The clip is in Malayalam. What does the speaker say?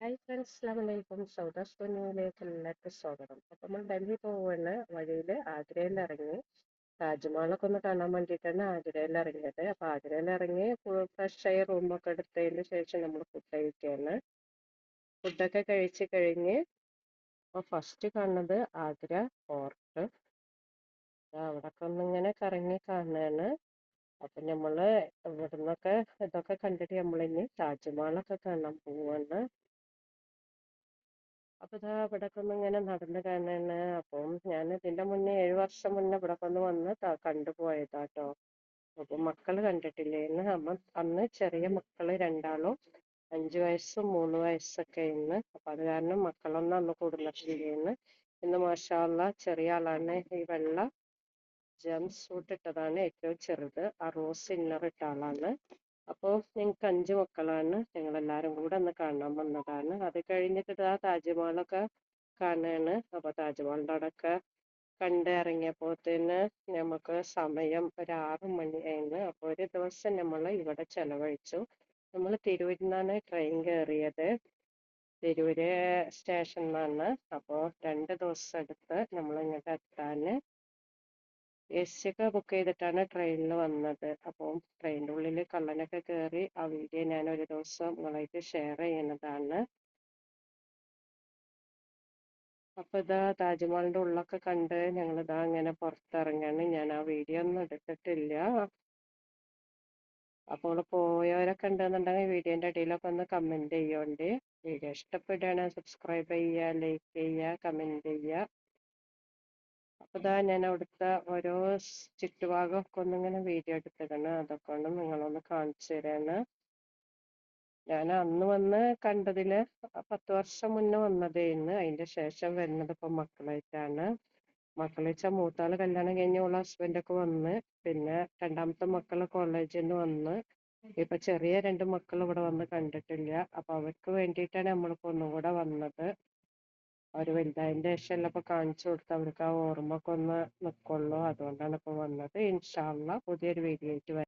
ഹായ് ഫ്രണ്ട്സ്, അസ്സലാമലൈക്കും. സൗദാസ് പൊന്നൂരിലേക്ക് എല്ലാവർക്കും സ്വാഗതം. അപ്പം നമ്മൾ ഡൽഹി പോകുന്ന വഴിയിൽ ആഗ്രയിൽ ഇറങ്ങി താജ്മഹലൊക്കെ ഒന്ന് കാണാൻ വേണ്ടിയിട്ടാണ് ആഗ്രയിൽ ഇറങ്ങിയത്. അപ്പോൾ ആഗ്രയിൽ ഇറങ്ങി ഫ്രഷ് ആയി റൂമൊക്കെ എടുത്തതിന് ശേഷം നമ്മൾ ഫുഡ് കഴിക്കുകയാണ്. ഫുഡൊക്കെ കഴിച്ച് കഴിഞ്ഞ് അപ്പോൾ ഫസ്റ്റ് കാണുന്നത് ആഗ്ര ഫോർട്ട്. അവിടെയൊക്കെ ഒന്നിങ്ങനെ കറങ്ങി കാണുകയാണ്. അപ്പം നമ്മൾ ഇവിടുന്നൊക്കെ ഇതൊക്കെ കണ്ടിട്ട് നമ്മളിനി താജ്മഹലൊക്കെ കാണാൻ പോവാണ്. അപ്പൊ ഇതാ ഇവിടൊക്കെ ഒന്ന് ഇങ്ങനെ നടന്ന് കാണാണ്. അപ്പം ഞാൻ ഇതിന്റെ മുന്നേ 7 വർഷം മുന്നേ ഇവിടൊക്കെ ഒന്ന് വന്ന് കണ്ടുപോയതാട്ടോ. അപ്പൊ മക്കള് കണ്ടിട്ടില്ലേന്ന്. അന്ന് ചെറിയ മക്കള് രണ്ടാളും 5 വയസ്സും 3 വയസ്സൊക്കെ ഇന്ന്. അപ്പൊ അത് കാരണം മക്കളൊന്നും അന്ന് കൊടുന്നിട്ടില്ലേന്ന്. ഇന്ന് മാഷാ അള്ളാ ചെറിയ ആളാണ്. ഈ വെള്ള ജംപ് സൂട്ട് ഇട്ടതാണ് ഏറ്റവും ചെറുത്. ആ റോസ് ഇന്നർ ഇട്ട ആളാണ്. അപ്പോൾ ഞങ്ങൾക്ക് 5 മക്കളാണ്. ഞങ്ങളെല്ലാവരും കൂടെ ഒന്ന് കാണാൻ വന്നതാണ്. അത് കഴിഞ്ഞിട്ട് ആ താജ്മഹലൊക്കെ കാണുകയാണ്. അപ്പോൾ താജ്മഹലിൻ്റെ അവിടെയൊക്കെ കണ്ട് ഇറങ്ങിയപ്പോഴത്തേന് നമുക്ക് സമയം ഒരു 6 മണിയായിരുന്നു. അപ്പോൾ ഒരു ദിവസം നമ്മൾ ഇവിടെ ചെലവഴിച്ചു. നമ്മൾ തിരൂരിൽ നിന്നാണ് ട്രെയിൻ കയറിയത്. തിരൂര് സ്റ്റേഷനിൽ നിന്നാണ്. അപ്പോൾ 2 ദിവസം എടുത്ത് നമ്മൾ ഇങ്ങോട്ട് എത്താൻ. എ.സി ഒക്കെ ബുക്ക് ചെയ്തിട്ടാണ് ട്രെയിനിൽ വന്നത്. അപ്പോൾ ട്രെയിനിൻ്റെ ഉള്ളിൽ കള്ളനൊക്കെ കയറി ആ വീഡിയോ ഞാൻ ഒരു ദിവസം നിങ്ങളായിട്ട് ഷെയർ ചെയ്യുന്നതാണ്. അപ്പോൾ ഇതാ താജ്മഹലിൻ്റെ ഉള്ളൊക്കെ കണ്ട് ഞങ്ങളിതാ ഇങ്ങനെ പുറത്തിറങ്ങാണ്. ഞാൻ ആ വീഡിയോ ഒന്നും എടുത്തിട്ടില്ല. അപ്പോൾ പോയവരൊക്കെ ഉണ്ടെന്നുണ്ടെങ്കിൽ വീഡിയോൻ്റെ അടിയിലൊക്കെ ഒന്ന് കമൻറ്റ് ചെയ്യുന്നുണ്ട്. വീഡിയോ ഇഷ്ടപ്പെടുകയാണെങ്കിൽ സബ്സ്ക്രൈബ് ചെയ്യുക, ലൈക്ക് ചെയ്യുക, കമൻറ്റ് ചെയ്യുക. അപ്പോൾ ഇതാ ഞാൻ അവിടുത്തെ ഓരോ ചുറ്റുഭാഗമൊക്കെ ഒന്നിങ്ങനെ വീഡിയോ എടുത്തിടണം. അതൊക്കെ ഒന്ന് നിങ്ങളൊന്ന് കാണിച്ചു തരാണ്. ഞാൻ അന്ന് വന്ന് കണ്ടതിൽ 10 വർഷം മുന്നേ വന്നതായിരുന്നു. അതിൻ്റെ ശേഷം വരുന്നത് ഇപ്പം മക്കളായിട്ടാണ്. മക്കളെ വെച്ചാൽ മൂത്താൾ കല്യാണം കഴിഞ്ഞ് ഉള്ള ഹസ്ബൻഡൊക്കെ വന്ന്, പിന്നെ രണ്ടാമത്തെ മക്കൾ കോളേജിൽ നിന്ന് വന്ന്, ഇപ്പം ചെറിയ 2 മക്കൾ ഇവിടെ വന്ന് കണ്ടിട്ടില്ല. അപ്പം അവർക്ക് വേണ്ടിയിട്ടാണ് നമ്മളിപ്പോൾ ഒന്നും കൂടെ വന്നത്. അവർ വലുതായതിൻ്റെ ശേഷമല്ല ഇപ്പോൾ കാണിച്ചു കൊടുത്ത് അവർക്ക് ആ ഓർമ്മ ഒക്കെ ഒന്ന് നിൽക്കുള്ളൂ. അതുകൊണ്ടാണ് ഇപ്പോൾ വന്നത്. ഇൻഷാ അള്ളാ പുതിയൊരു വീഡിയോ ആയിട്ട്